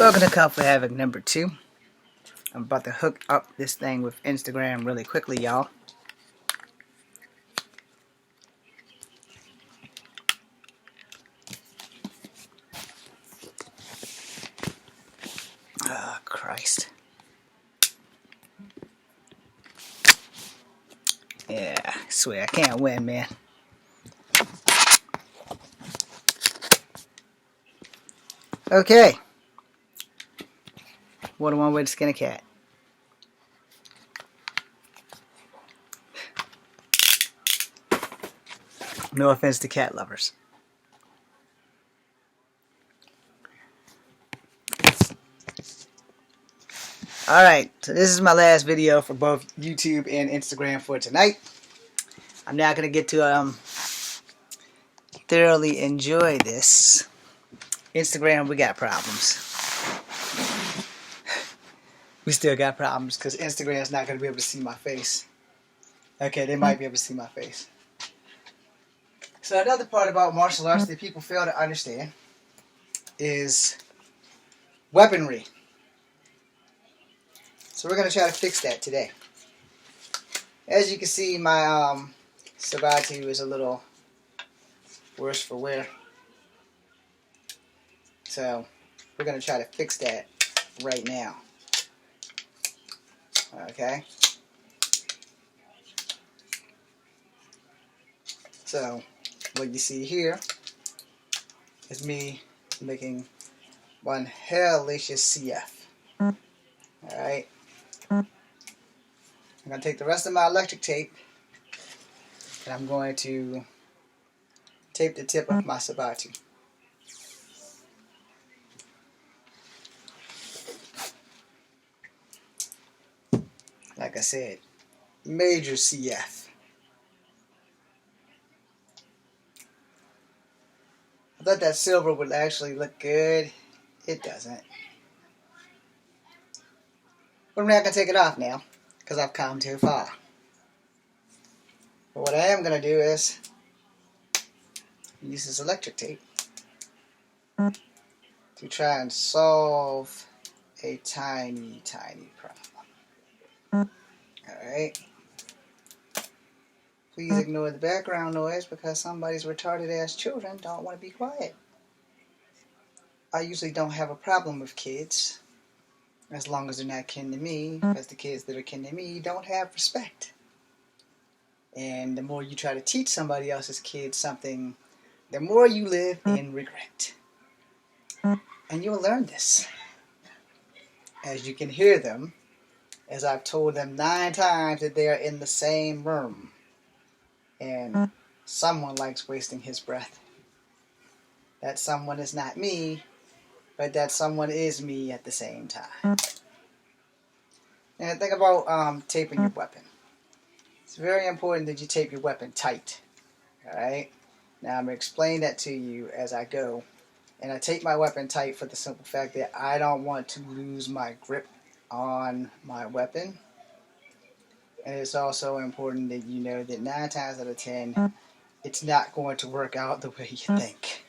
Welcome to Coffee Havoc number 2. I'm about to hook up this thing with Instagram really quickly, y'all. Oh, Christ. Yeah, I swear, I can't win, man. Okay. What a one way to skin a cat. No offense to cat lovers. Alright, so this is my last video for both YouTube and Instagram for tonight. I'm now going to get to thoroughly enjoy this. Instagram, we got problems. We still got problems because Instagram's not going to be able to see my face. Okay, they might be able to see my face. So another part about martial arts that people fail to understand is weaponry. So we're going to try to fix that today. As you can see, my Sabatu is a little worse for wear. So we're going to try to fix that right now. Okay? So what you see here is me making one hellacious CF. Alright? I'm going to take the rest of my electric tape and I'm going to tape the tip of my Sabatu. Like I said, major CF. I thought that silver would actually look good. It doesn't. But I'm not going to take it off now because I've come too far. But what I am going to do is use this electric tape to try and solve a tiny, tiny problem. Alright? Please ignore the background noise because somebody's retarded ass children don't want to be quiet. I usually don't have a problem with kids as long as they're not kin to me, because the kids that are kin to me don't have respect. And the more you try to teach somebody else's kids something, the more you live in regret. And you'll learn this as you can hear them, as I've told them 9 times that they are in the same room. And someone likes wasting his breath. That someone is not me, but that someone is me at the same time. And think about taping your weapon. It's very important that you tape your weapon tight. Alright? Now I'm going to explain that to you as I go. And I tape my weapon tight for the simple fact that I don't want to lose my grip on my weapon. And it's also important that you know that 9 times out of 10, it's not going to work out the way you think.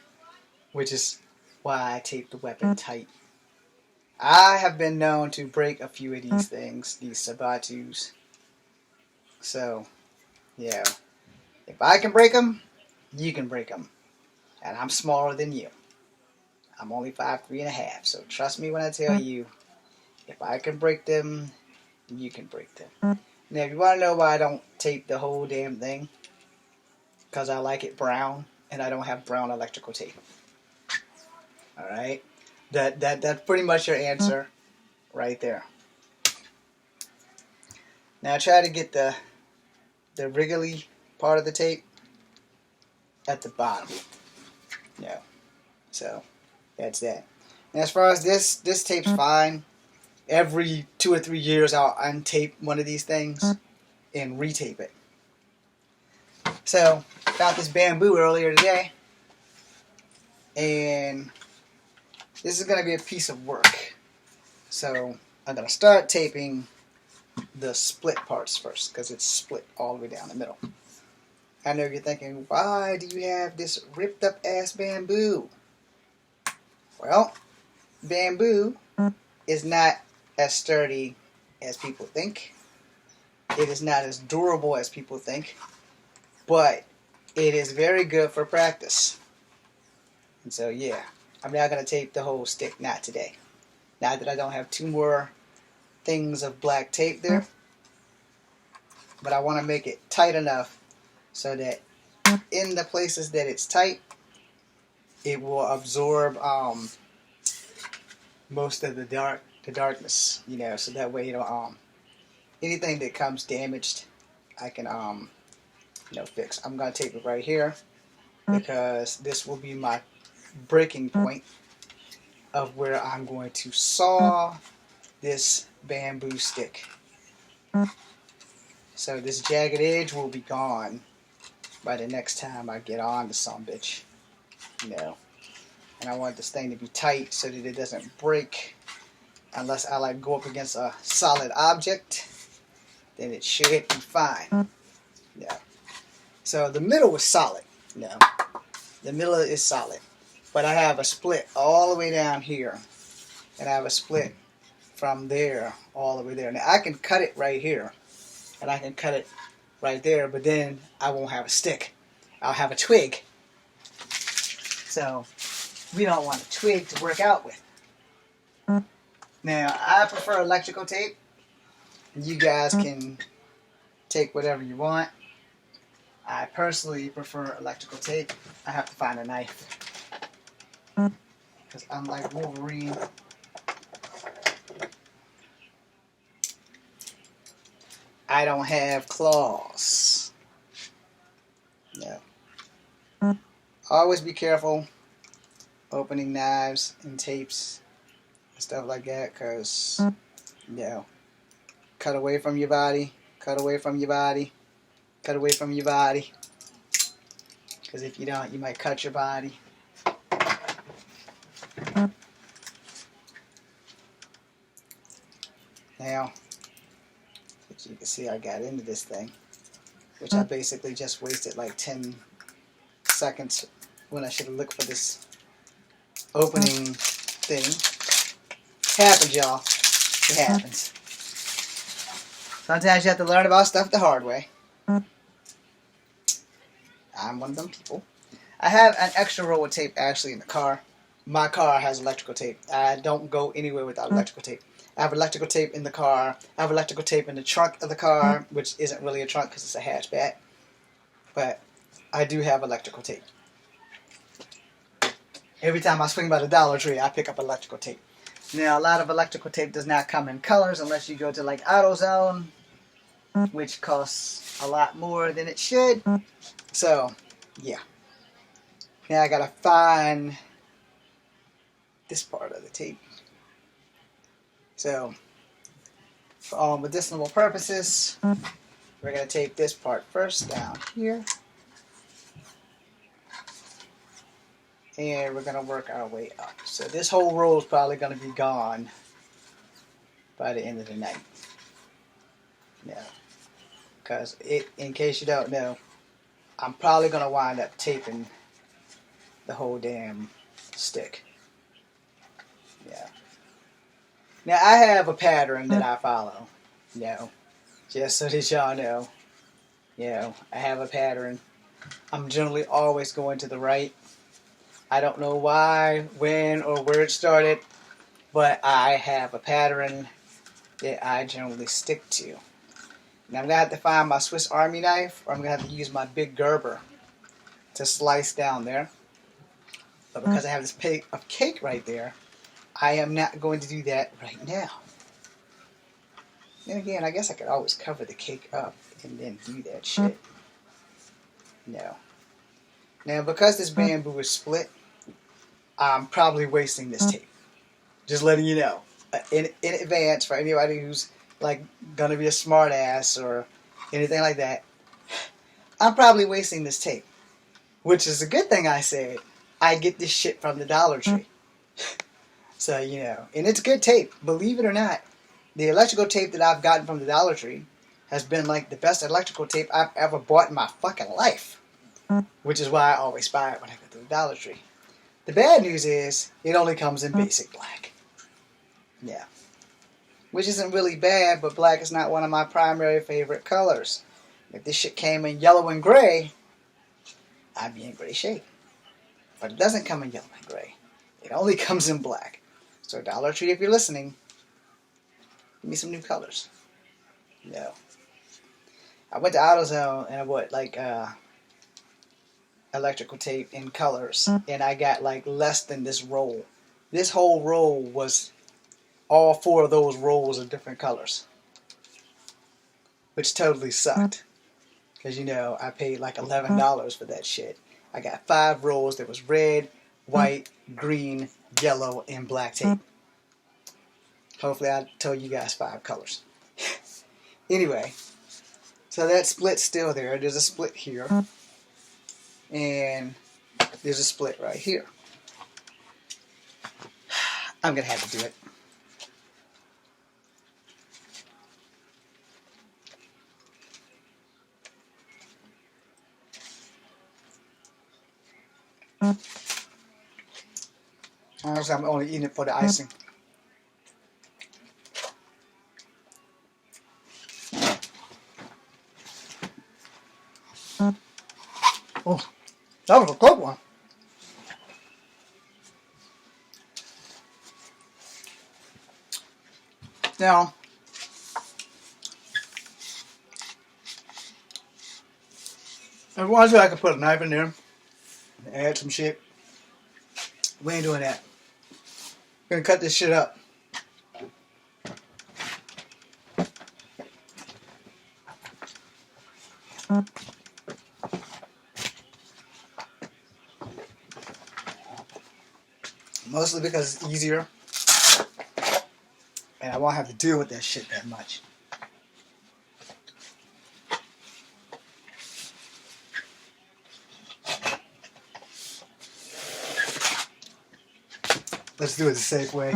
Which is why I tape the weapon tight. I have been known to break a few of these things, these Sabatus. So, yeah. If I can break them, you can break them. And I'm smaller than you. I'm only 5'3½", so trust me when I tell you, if I can break them, you can break them. Now, if you want to know why I don't tape the whole damn thing, because I like it brown, and I don't have brown electrical tape. Alright? That's pretty much your answer right there. Now, try to get the wriggly part of the tape at the bottom. Yeah. So, that's that. And as far as this tape's fine. Every 2 or 3 years, I'll untape one of these things and retape it. So, found this bamboo earlier today, and this is going to be a piece of work. So, I'm going to start taping the split parts first, because it's split all the way down the middle. I know you're thinking, why do you have this ripped up ass bamboo? Well, bamboo is not as sturdy as people think. It is not as durable as people think. But it is very good for practice. And so, yeah, I'm not going to tape the whole stick, not today. Now that I don't have two more things of black tape there. But I want to make it tight enough so that in the places that it's tight, it will absorb most of the darkness, you know, so that way, you know, anything that comes damaged, I can, you know, fix. I'm going to tape it right here because this will be my breaking point of where I'm going to saw this bamboo stick. So this jagged edge will be gone by the next time I get on to some bitch. You know. And I want this thing to be tight so that it doesn't break unless I like go up against a solid object. Then it should be fine. Yeah. So the middle is solid. You know. The middle is solid. But I have a split all the way down here. And I have a split from there all the way there. Now I can cut it right here. And I can cut it right there. But then I won't have a stick. I'll have a twig. So we don't want a twig to work out with. Now I prefer electrical tape. You guys can take whatever you want. I personally prefer electrical tape. I have to find a knife. Because I'm like Wolverine. I don't have claws. No. Always be careful opening knives and tapes and stuff like that, because, you know, cut away from your body, cut away from your body, cut away from your body. Because if you don't, you might cut your body. Now, as you can see, I got into this thing, which I basically just wasted like 10 seconds when I should have looked for this opening thing. Happens, y'all. It happens. Sometimes you have to learn about stuff the hard way. I'm one of them people. I have an extra roll of tape actually in the car. My car has electrical tape. I don't go anywhere without electrical tape. I have electrical tape in the car. I have electrical tape in the trunk of the car, which isn't really a trunk because it's a hatchback. But I do have electrical tape. Every time I swing by the Dollar Tree, I pick up electrical tape. Now, a lot of electrical tape does not come in colors unless you go to like AutoZone, which costs a lot more than it should. So, yeah. Now I gotta find this part of the tape. So, for all medicinal purposes, we're gonna tape this part first down here. And we're going to work our way up. So this whole roll is probably going to be gone by the end of the night. Yeah. Because in case you don't know, I'm probably going to wind up taping the whole damn stick. Yeah. Now I have a pattern that I follow. You know, just so that y'all know. You know, I have a pattern. I'm generally always going to the right. I don't know why, when, or where it started, but I have a pattern that I generally stick to. Now I'm going to have to find my Swiss Army knife, or I'm going to have to use my big Gerber to slice down there. But because I have this plate of cake right there, I am not going to do that right now. And again, I guess I could always cover the cake up and then do that shit. No. Now because this bamboo is split, I'm probably wasting this tape. Just letting you know. In advance, for anybody who's like gonna be a smart ass or anything like that, I'm probably wasting this tape. Which is a good thing I said. I get this shit from the Dollar Tree. So, you know. And it's good tape. Believe it or not. The electrical tape that I've gotten from the Dollar Tree has been like the best electrical tape I've ever bought in my fucking life. Which is why I always buy it when I go to the Dollar Tree. The bad news is, it only comes in basic black. Yeah. Which isn't really bad, but black is not one of my primary favorite colors. If this shit came in yellow and gray, I'd be in great shape. But it doesn't come in yellow and gray. It only comes in black. So Dollar Tree, if you're listening, give me some new colors. No. I went to AutoZone and I bought like electrical tape in colors, and I got like less than this roll. This whole roll was all 4 of those rolls of different colors, which totally sucked. Because, you know, I paid like $11 for that shit. I got 5 rolls that was red, white, green, yellow, and black tape. Hopefully I told you guys 5 colors. Anyway, so that split's still there. There's a split here. And there's a split right here. I'm going to have to do it. Honestly, I'm only eating it for the icing. Oh, that was a good one. Now, if I wanted to, I could put a knife in there and add some shit. We ain't doing that. We're gonna cut this shit up. Mostly because it's easier. And I won't have to deal with that shit that much. Let's do it the safe way.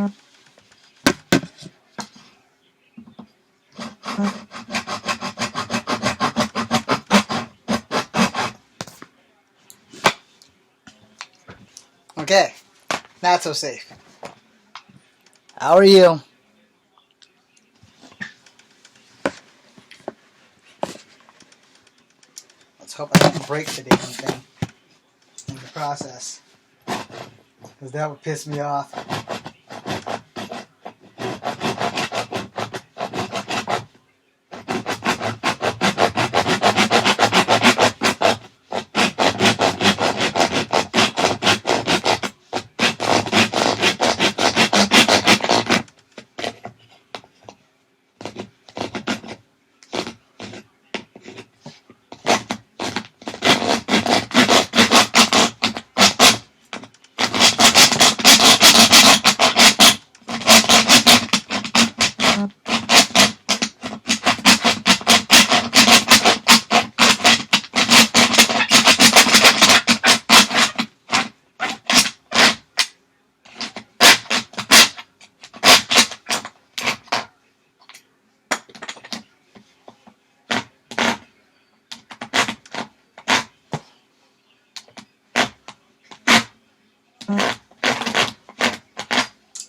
Okay, not so safe. How are you? Let's hope I don't break the damn thing in the process, because that would piss me off.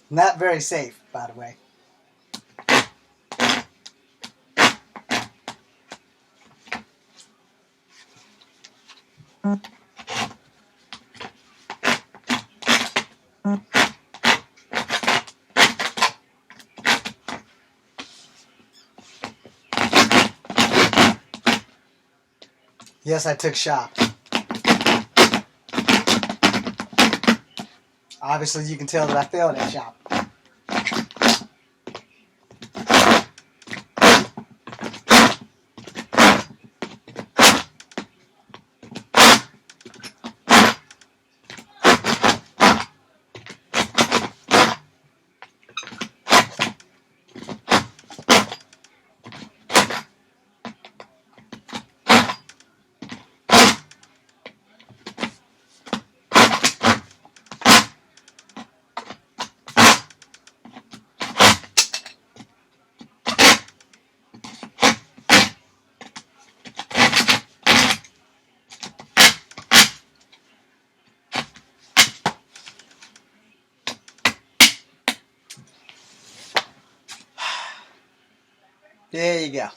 Not very safe, by the way. Yes, I took shots. Obviously, you can tell that I failed at shop. There you go.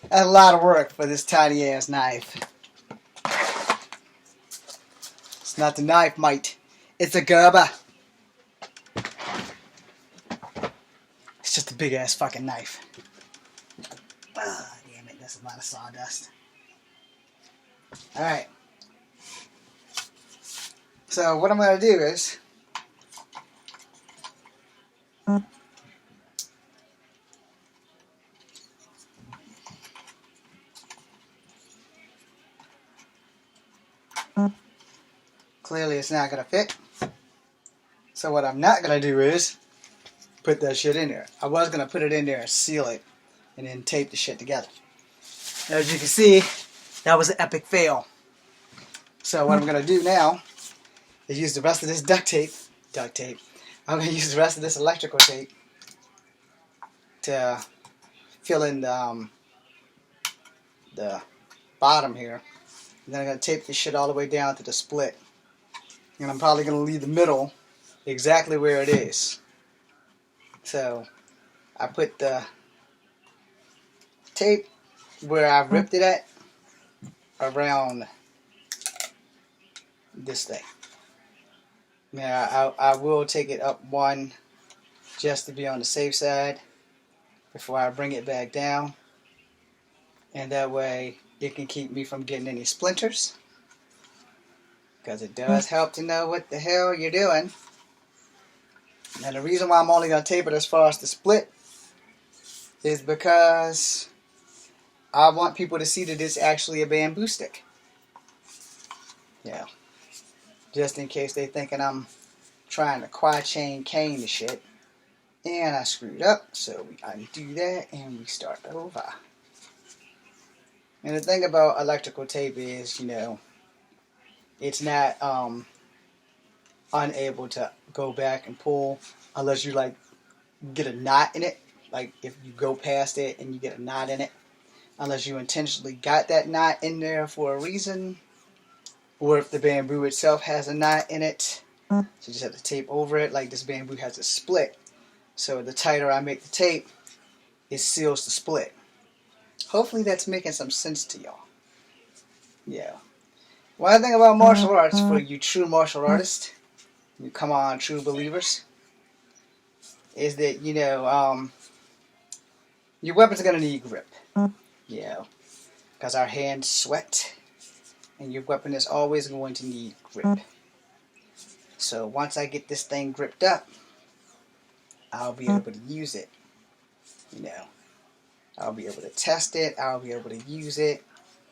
That's a lot of work for this tiny ass knife. It's not the knife, mate. It's a Gerber. It's just a big ass fucking knife. Ah, damn it, that's a lot of sawdust. Alright. So what I'm going to do is clearly it's not going to fit. So what I'm not going to do is put that shit in there. I was going to put it in there and seal it and then tape the shit together. As you can see, that was an epic fail. So what I'm going to do now is use the rest of this duct tape. I'm going to use the rest of this electrical tape to fill in the bottom here. And then I'm going to tape this shit all the way down to the split. And I'm probably going to leave the middle exactly where it is. So I put the tape where I ripped it at around this thing. Now I will take it up one just to be on the safe side before I bring it back down, and that way it can keep me from getting any splinters, because it does help to know what the hell you're doing. And the reason why I'm only going to tape it as far as the split is because I want people to see that it's actually a bamboo stick. Yeah. Just in case they thinking I'm trying to quad-chain cane the shit. And I screwed up, so we undo that and we start over. And the thing about electrical tape is, you know, it's not unable to go back and pull unless you like get a knot in it. Like if you go past it and you get a knot in it, unless you intentionally got that knot in there for a reason, or if the bamboo itself has a knot in it, so you just have to tape over it. Like this bamboo has a split, so the tighter I make the tape, it seals the split. Hopefully that's making some sense to y'all. Yeah. One thing about martial arts, for you true martial artists, you come on true believers, is that, you know, your weapon's going to need grip. Yeah. Because our hands sweat, and your weapon is always going to need grip. So once I get this thing gripped up, I'll be able to use it. You know, I'll be able to test it, I'll be able to use it,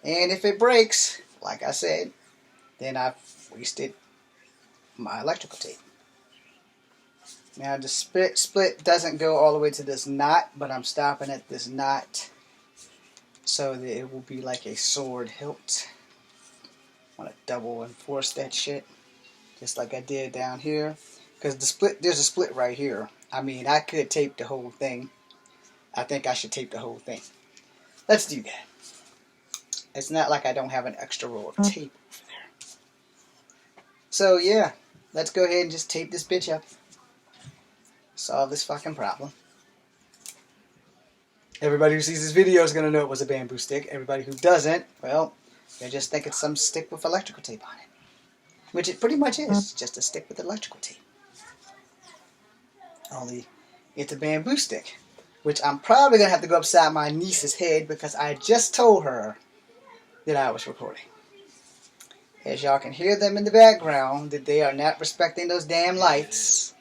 and if it breaks, like I said, then I've wasted my electrical tape. Now the split doesn't go all the way to this knot, but I'm stopping at this knot so that it will be like a sword hilt. I want to double enforce that shit, just like I did down here. Because there's a split right here. I mean, I could tape the whole thing. I think I should tape the whole thing. Let's do that. It's not like I don't have an extra roll of tape over there. So yeah, let's go ahead and just tape this bitch up. Solve this fucking problem. Everybody who sees this video is going to know it was a bamboo stick. Everybody who doesn't, well, they just think it's some stick with electrical tape on it. Which it pretty much is, just a stick with electrical tape. Only it's a bamboo stick, which I'm probably going to have to go upside my niece's head because I just told her that I was recording. As y'all can hear them in the background, that they are not respecting those damn lights.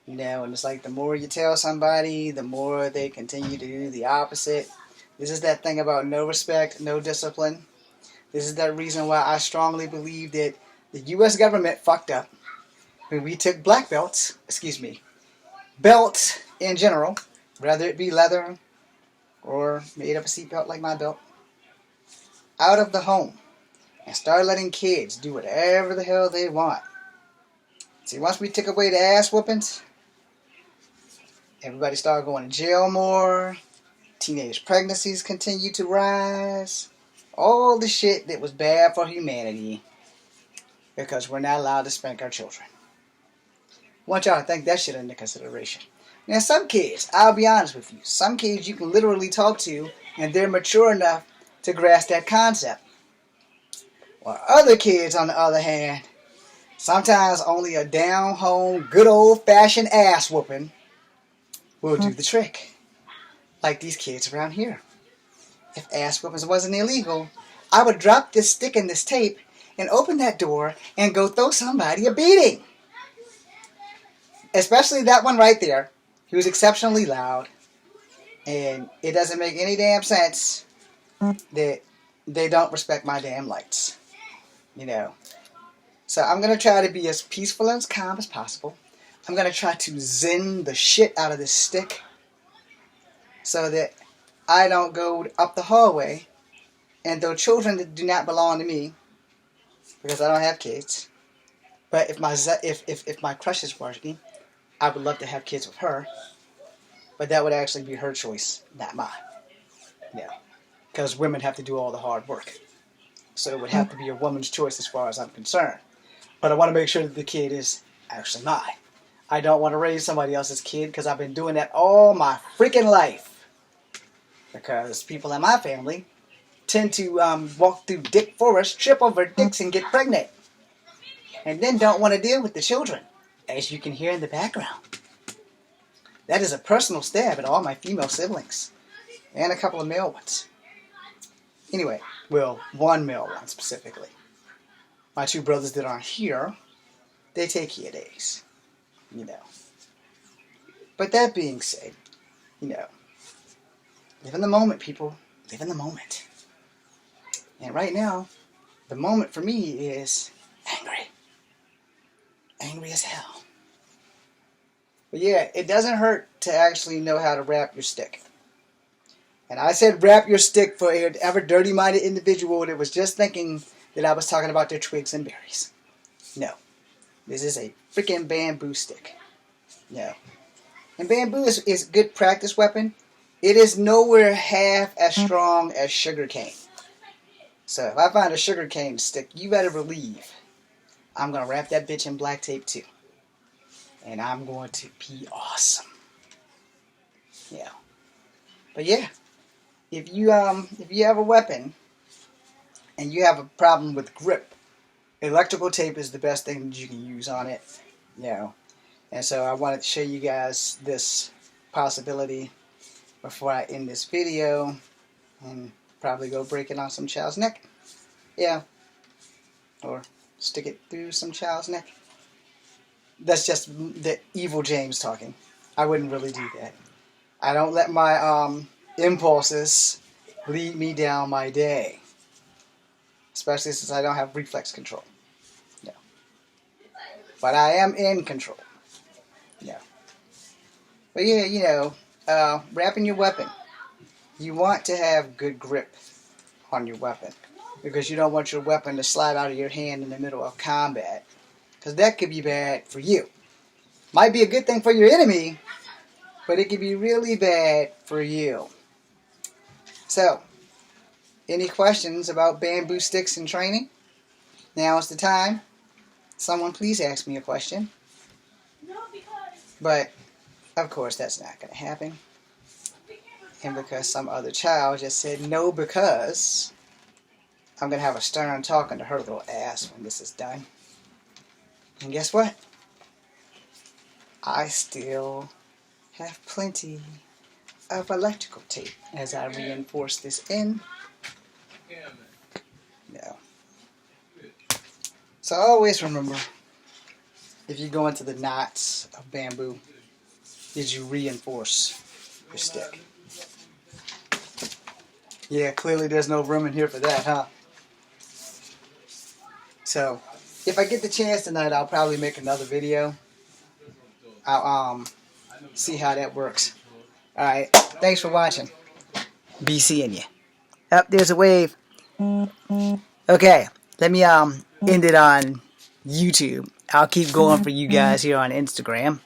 You know, and it's like the more you tell somebody, the more they continue to do the opposite. This is that thing about no respect, no discipline. This is that reason why I strongly believe that the U.S. government fucked up when we took black belts, belts in general, whether it be leather or made of a seatbelt like my belt, out of the home and started letting kids do whatever the hell they want. See, once we took away the ass whoopings, everybody started going to jail more, teenage pregnancies continued to rise, all the shit that was bad for humanity because we're not allowed to spank our children. I want y'all to think that shit into consideration. Now some kids, I'll be honest with you, some kids you can literally talk to and they're mature enough to grasp that concept. While other kids, on the other hand, sometimes only a down-home, good old-fashioned ass whooping will do the trick. Like these kids around here. If ass whoopings wasn't illegal, I would drop this stick and this tape and open that door and go throw somebody a beating. Especially that one right there. He was exceptionally loud. And it doesn't make any damn sense that they don't respect my damn lights. You know. So I'm going to try to be as peaceful and as calm as possible. I'm going to try to zen the shit out of this stick so that I don't go up the hallway and throw children that do not belong to me because I don't have kids. But if my crush is working, I would love to have kids with her. But that would actually be her choice, not mine. Yeah. Because women have to do all the hard work. So it would have to be a woman's choice as far as I'm concerned. But I want to make sure that the kid is actually mine. I don't want to raise somebody else's kid because I've been doing that all my freaking life. Because people in my family tend to walk through dick forests, trip over dicks, and get pregnant. And then don't want to deal with the children, as you can hear in the background. That is a personal stab at all my female siblings. And a couple of male ones. Anyway, well, one male one specifically. My two brothers that aren't here, they take care days. You know. But that being said, you know, live in the moment, people. Live in the moment. And right now, the moment for me is angry. Angry as hell. But yeah, it doesn't hurt to actually know how to wrap your stick. And I said wrap your stick for an ever dirty-minded individual that was just thinking that I was talking about their twigs and berries. No. This is a freaking bamboo stick. No. And bamboo is a good practice weapon. It is nowhere half as strong as sugarcane. So if I find a sugarcane stick, you better believe I'm going to wrap that bitch in black tape too. And I'm going to be awesome. Yeah. But yeah. If you have a weapon and you have a problem with grip, electrical tape is the best thing that you can use on it. You know. And so I wanted to show you guys this possibility before I end this video and probably go break it on some child's neck. Yeah. Or stick it through some child's neck. That's just the evil James talking. I wouldn't really do that. I don't let my impulses lead me down my day. Especially since I don't have reflex control. No. But I am in control. Yeah. But yeah, you know, wrapping your weapon. You want to have good grip on your weapon. Because you don't want your weapon to slide out of your hand in the middle of combat. Because that could be bad for you. Might be a good thing for your enemy, but it could be really bad for you. So, any questions about bamboo sticks and training? Now is the time. Someone please ask me a question. But, of course, that's not going to happen. And because some other child just said no because, I'm going to have a stern talking to her little ass when this is done. And guess what? I still have plenty of electrical tape as I reinforce this in. No. So always remember, if you go into the knots of bamboo, did you reinforce your stick? Yeah, clearly there's no room in here for that, huh? So, if I get the chance tonight, I'll probably make another video. I'll see how that works. Alright, thanks for watching. Be seeing you. Up there's a wave. Okay, let me end it on YouTube. I'll keep going for you guys here on Instagram.